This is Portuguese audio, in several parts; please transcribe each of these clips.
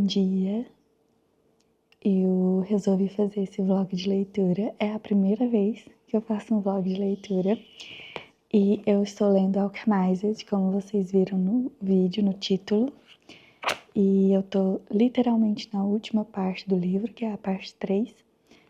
dia! Eu resolvi fazer esse vlog de leitura. É a primeira vez que eu faço um vlog de leitura. E eu estou lendo Alchemized, como vocês viram no vídeo, no título. E eu tô literalmente na última parte do livro, que é a parte 3.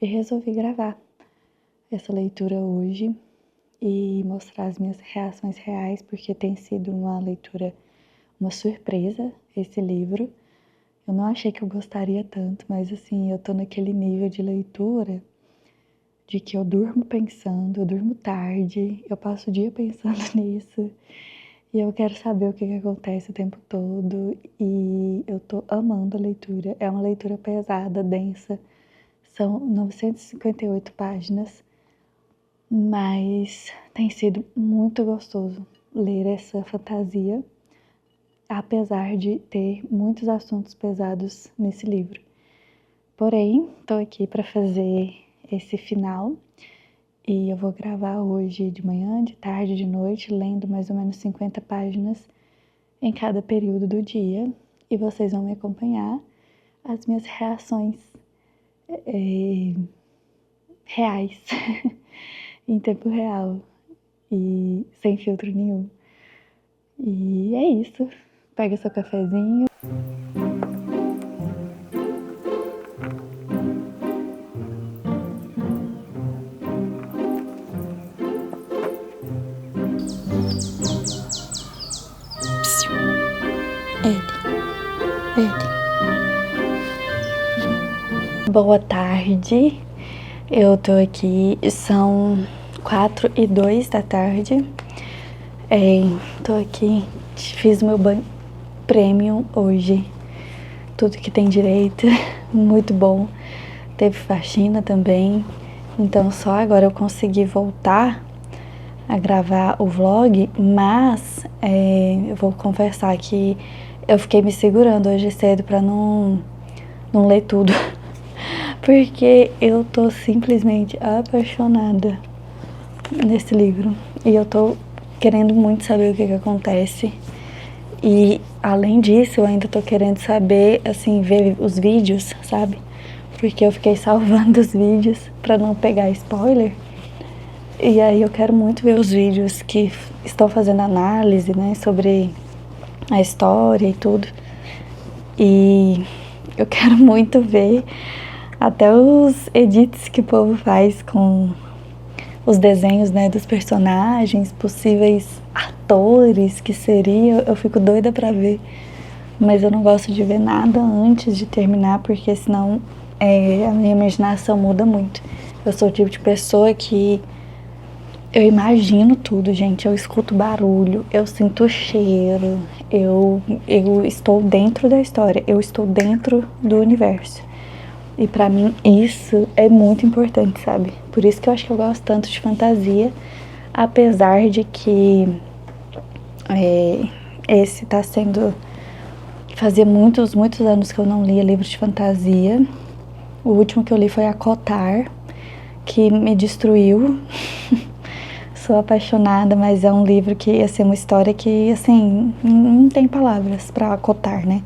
E resolvi gravar essa leitura hoje e mostrar as minhas reações reais, porque tem sido uma leitura, uma surpresa esse livro. Eu não achei que eu gostaria tanto, mas assim, eu tô naquele nível de leitura de que eu durmo pensando, eu durmo tarde, eu passo o dia pensando nisso e eu quero saber o que acontece o tempo todo e eu tô amando a leitura. É uma leitura pesada, densa, são 958 páginas, mas tem sido muito gostoso ler essa fantasia, apesar de ter muitos assuntos pesados nesse livro. Porém, estou aqui para fazer esse final e eu vou gravar hoje de manhã, de tarde, de noite, lendo mais ou menos 50 páginas em cada período do dia e vocês vão me acompanhar as minhas reações reais, em tempo real e sem filtro nenhum. E é isso. Pega seu cafezinho. Boa tarde. Eu tô aqui, são 4h02 da tarde. Tô aqui, fiz meu banho premium hoje. Tudo que tem direito, muito bom. Teve faxina também. Então só agora eu consegui voltar a gravar o vlog, mas eu vou confessar que eu fiquei me segurando hoje cedo pra não ler tudo. Porque eu tô simplesmente apaixonada nesse livro. E eu tô querendo muito saber o que acontece. E além disso, eu ainda tô querendo saber, assim, ver os vídeos, sabe? Porque eu fiquei salvando os vídeos pra não pegar spoiler. E aí eu quero muito ver os vídeos que estão fazendo análise, né, sobre a história e tudo. E eu quero muito ver até os edits que o povo faz com os desenhos, né, dos personagens, possíveis atores que seriam. Eu fico doida pra ver, mas eu não gosto de ver nada antes de terminar, porque senão a minha imaginação muda muito. Eu sou o tipo de pessoa que eu imagino tudo, gente. Eu escuto barulho, eu sinto cheiro, eu estou dentro da história, eu estou dentro do universo. E pra mim isso é muito importante, sabe? Por isso que eu acho que eu gosto tanto de fantasia, apesar de que esse tá sendo... Fazia muitos anos que eu não lia livro de fantasia. O último que eu li foi a Cotar, que me destruiu. Sou apaixonada, mas é um livro que, assim, uma história que, assim, não tem palavras pra Cotar, né?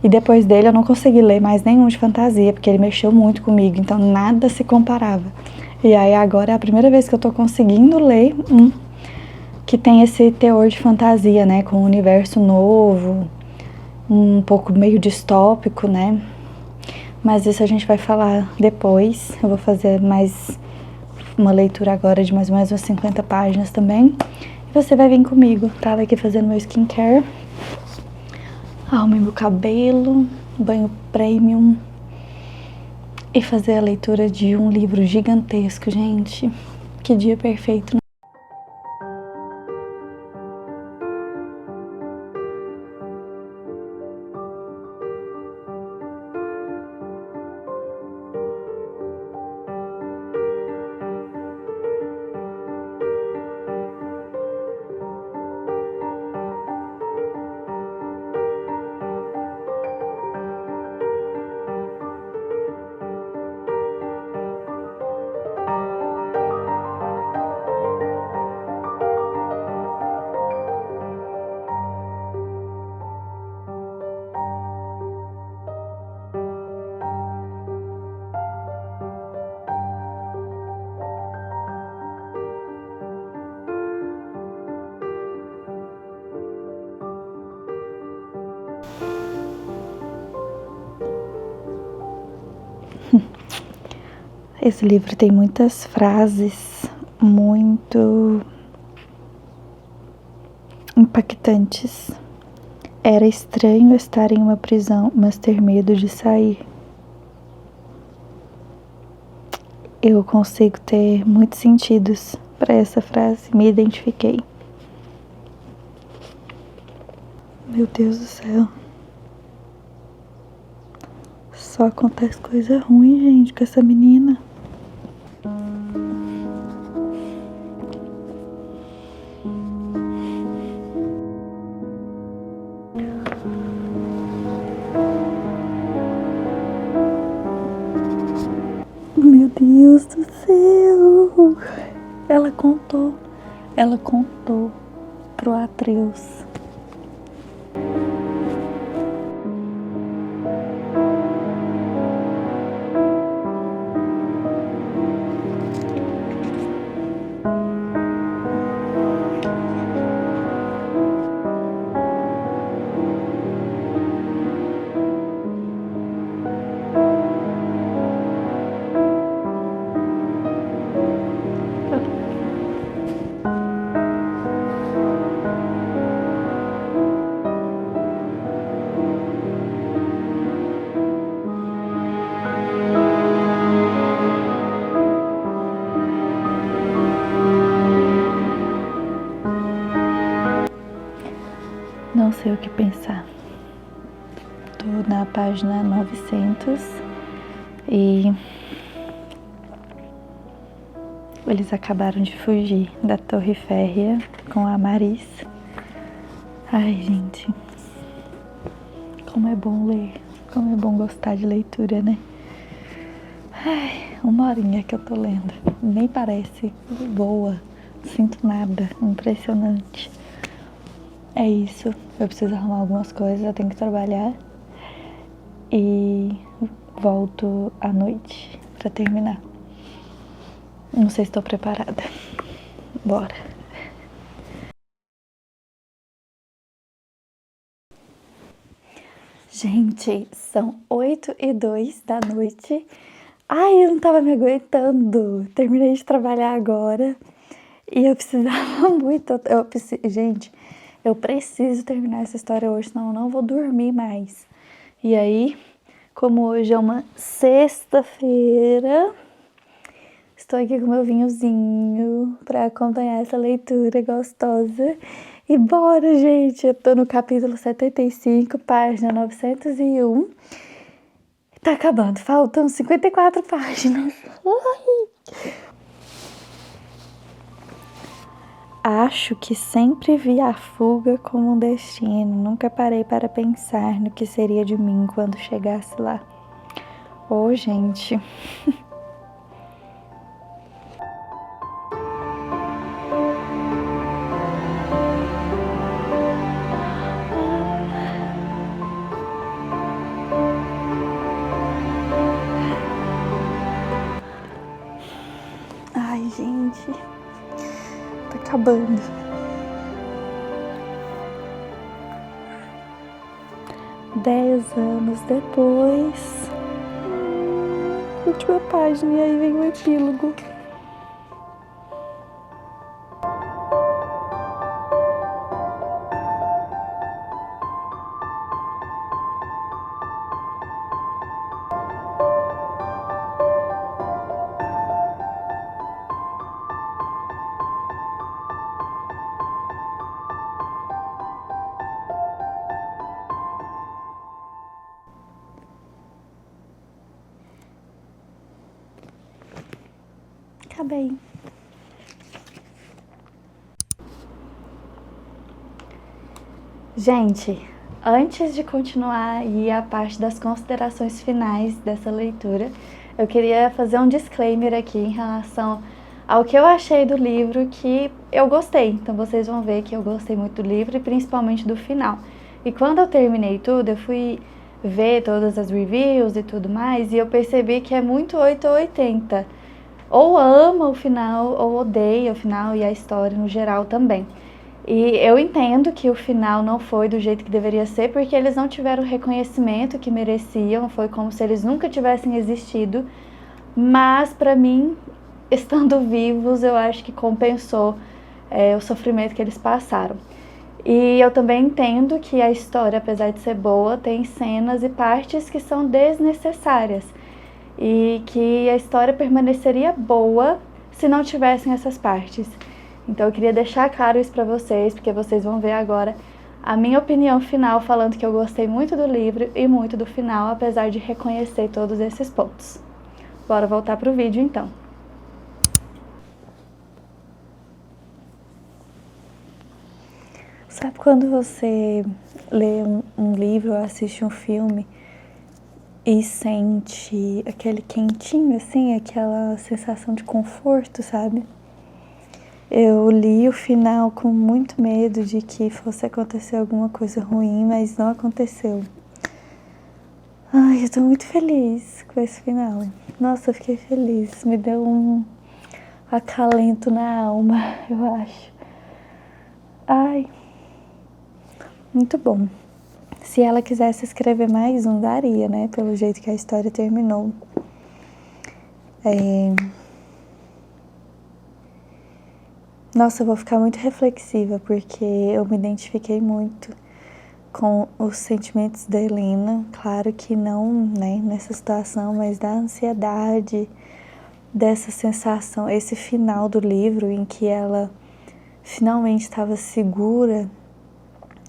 E depois dele eu não consegui ler mais nenhum de fantasia, porque ele mexeu muito comigo, então nada se comparava. E aí agora é a primeira vez que eu tô conseguindo ler um que tem esse teor de fantasia, né? Com um universo novo, um pouco meio distópico, né? Mas isso a gente vai falar depois. Eu vou fazer mais uma leitura agora de mais ou menos umas 50 páginas também. E você vai vir comigo. Tava aqui fazendo meu skincare. Arrumei meu cabelo, banho premium e fazer a leitura de um livro gigantesco, gente. Que dia perfeito, né? Esse livro tem muitas frases muito impactantes. Era estranho estar em uma prisão, mas ter medo de sair. Eu consigo ter muitos sentidos para essa frase, me identifiquei. Meu Deus do céu. Só acontece coisa ruim, gente, com essa menina. Meu Deus do céu. Ela contou pro Atreus. Não sei o que pensar. Tô na página 900 e eles acabaram de fugir da Torre Férrea com a Maris. Ai, gente, como é bom ler, como é bom gostar de leitura, né? Ai, 1 horinha que eu tô lendo, nem parece boa, não sinto nada, impressionante. É isso, eu preciso arrumar algumas coisas, eu tenho que trabalhar e volto à noite pra terminar. Não sei se estou preparada. Bora. Gente, são 8h02 da noite. Ai, eu não tava me aguentando. Terminei de trabalhar agora e eu precisava muito. Gente, eu preciso terminar essa história hoje, senão eu não vou dormir mais. E aí, como hoje é uma sexta-feira, estou aqui com meu vinhozinho para acompanhar essa leitura gostosa. E bora, gente! Eu tô no capítulo 75, página 901. Tá acabando, faltam 54 páginas. Ai. Acho que sempre vi a fuga como um destino. Nunca parei para pensar no que seria de mim quando chegasse lá. Ô, gente. Ai, gente. Tá acabando. Dez anos depois. Última página e aí vem o epílogo. Acabei. Gente, antes de continuar aí a parte das considerações finais dessa leitura, eu queria fazer um disclaimer aqui em relação ao que eu achei do livro, que eu gostei. Então vocês vão ver que eu gostei muito do livro e principalmente do final. E quando eu terminei tudo, eu fui ver todas as reviews e tudo mais, e eu percebi que é muito 8 ou 80. Ou ama o final, ou odeia o final e a história no geral também. E eu entendo que o final não foi do jeito que deveria ser, porque eles não tiveram o reconhecimento que mereciam, foi como se eles nunca tivessem existido. mas pra mim, estando vivos, eu acho que compensou o sofrimento que eles passaram. E eu também entendo que a história, apesar de ser boa, tem cenas e partes que são desnecessárias e que a história permaneceria boa se não tivessem essas partes. Então eu queria deixar claro isso pra vocês, porque vocês vão ver agora a minha opinião final, falando que eu gostei muito do livro e muito do final, apesar de reconhecer todos esses pontos. Bora voltar pro vídeo então. Sabe quando você lê um livro ou assiste um filme e sente aquele quentinho, assim, aquela sensação de conforto, sabe? Eu li o final com muito medo de que fosse acontecer alguma coisa ruim, mas não aconteceu. Ai, eu tô muito feliz com esse final. Nossa, eu fiquei feliz. Me deu um acalento na alma, eu acho. Ai, muito bom. Se ela quisesse escrever mais um, daria, né? Pelo jeito que a história terminou. Nossa, eu vou ficar muito reflexiva, porque eu me identifiquei muito com os sentimentos da Helena. Claro que não, né, nessa situação, mas da ansiedade, dessa sensação, esse final do livro em que ela finalmente estava segura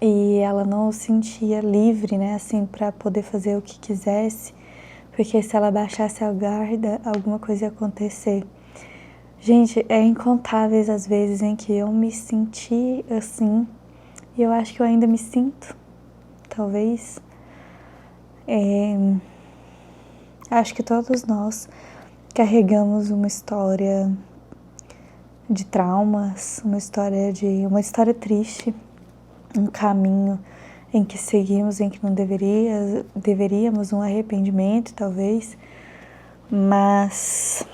e ela não se sentia livre, né, assim, para poder fazer o que quisesse, porque se ela baixasse a guarda, alguma coisa ia acontecer. Gente, é incontáveis as vezes em que eu me senti assim, e eu acho que eu ainda me sinto, talvez. Acho que todos nós carregamos uma história de traumas, uma história triste, um caminho em que seguimos, em que não deveríamos, um arrependimento, talvez, mas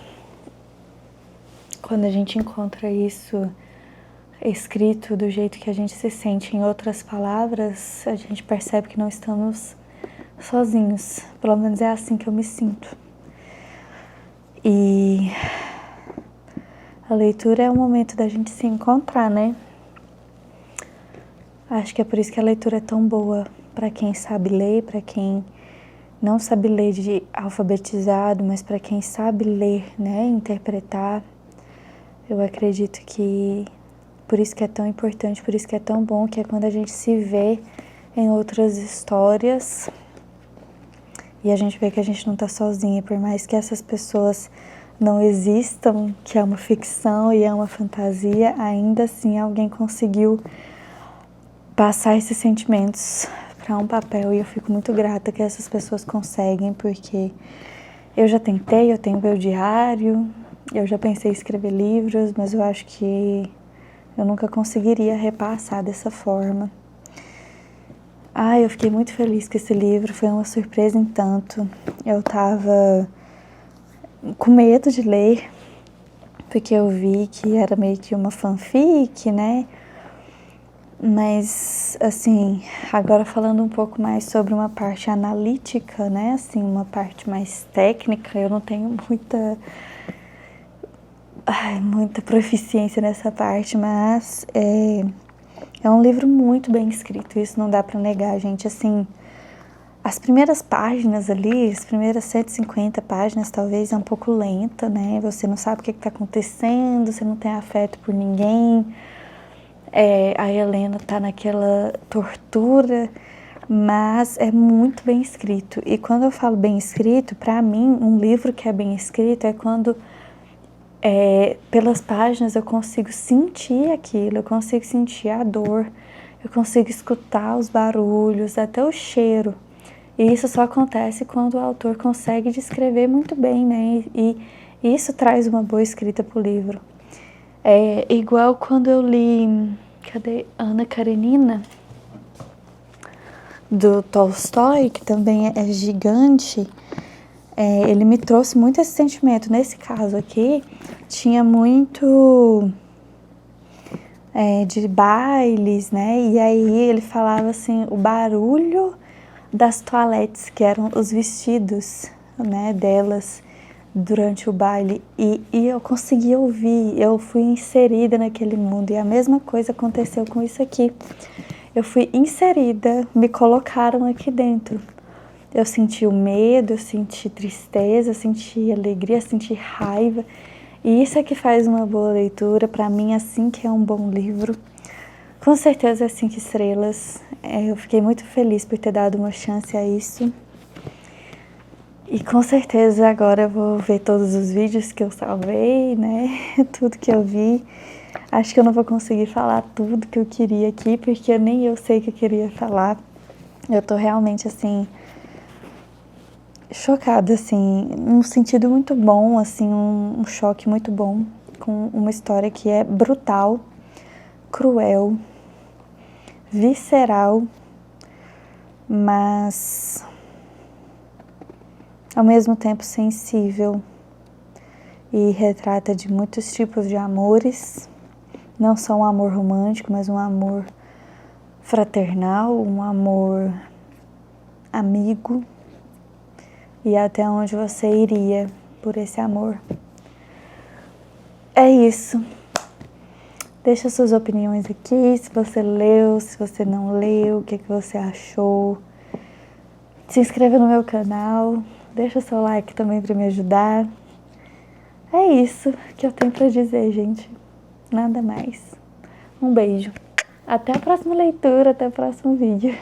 quando a gente encontra isso escrito do jeito que a gente se sente, em outras palavras, a gente percebe que não estamos sozinhos. Pelo menos é assim que eu me sinto. E a leitura é o momento da gente se encontrar, né? Acho que é por isso que a leitura é tão boa para quem sabe ler, para quem não sabe ler de alfabetizado, mas para quem sabe ler, né, interpretar. Eu acredito que por isso que é tão importante, por isso que é tão bom, que é quando a gente se vê em outras histórias e a gente vê que a gente não tá sozinha, por mais que essas pessoas não existam, que é uma ficção e é uma fantasia, ainda assim alguém conseguiu passar esses sentimentos para um papel, e eu fico muito grata que essas pessoas conseguem, porque eu já tentei, eu tenho meu diário, eu já pensei em escrever livros, mas eu acho que eu nunca conseguiria repassar dessa forma. Eu fiquei muito feliz com esse livro, foi uma surpresa em tanto. Eu tava com medo de ler, porque eu vi que era meio que uma fanfic, né? Mas, assim, agora falando um pouco mais sobre uma parte analítica, né? Assim, uma parte mais técnica, eu não tenho muita proficiência nessa parte, mas é um livro muito bem escrito, isso não dá pra negar, gente. Assim, as primeiras páginas ali, as primeiras 150 páginas talvez é um pouco lenta, né? Você não sabe o que tá acontecendo, você não tem afeto por ninguém. A Helena tá naquela tortura, mas é muito bem escrito. E quando eu falo bem escrito, pra mim, um livro que é bem escrito é quando pelas páginas eu consigo sentir aquilo, eu consigo sentir a dor, eu consigo escutar os barulhos, até o cheiro. E isso só acontece quando o autor consegue descrever muito bem, né? E isso traz uma boa escrita pro livro. É igual quando eu li Ana Karenina, do Tolstói, que também é gigante. Ele me trouxe muito esse sentimento. Nesse caso aqui, tinha muito de bailes, né? E aí ele falava assim, o barulho das toaletes, que eram os vestidos, né, delas, durante o baile e eu consegui ouvir, eu fui inserida naquele mundo e a mesma coisa aconteceu com isso aqui. Eu fui inserida, me colocaram aqui dentro. Eu senti o medo, eu senti tristeza, eu senti alegria, eu senti raiva. E isso é que faz uma boa leitura, para mim, assim que é um bom livro. Com certeza é 5 estrelas. Eu fiquei muito feliz por ter dado uma chance a isso. E com certeza agora eu vou ver todos os vídeos que eu salvei, né? Tudo que eu vi. Acho que eu não vou conseguir falar tudo que eu queria aqui, porque nem eu sei o que eu queria falar. Eu tô realmente, assim, chocada, assim, num sentido muito bom, assim, um choque muito bom, com uma história que é brutal, cruel, visceral, mas ao mesmo tempo sensível e retrata de muitos tipos de amores, não só um amor romântico, mas um amor fraternal, um amor amigo, e até onde você iria por esse amor. É isso. Deixa suas opiniões aqui, se você leu, se você não leu, o que você achou. Se inscreva no meu canal, deixa seu like também para me ajudar. É isso que eu tenho para dizer, gente. Nada mais. Um beijo. Até a próxima leitura, até o próximo vídeo.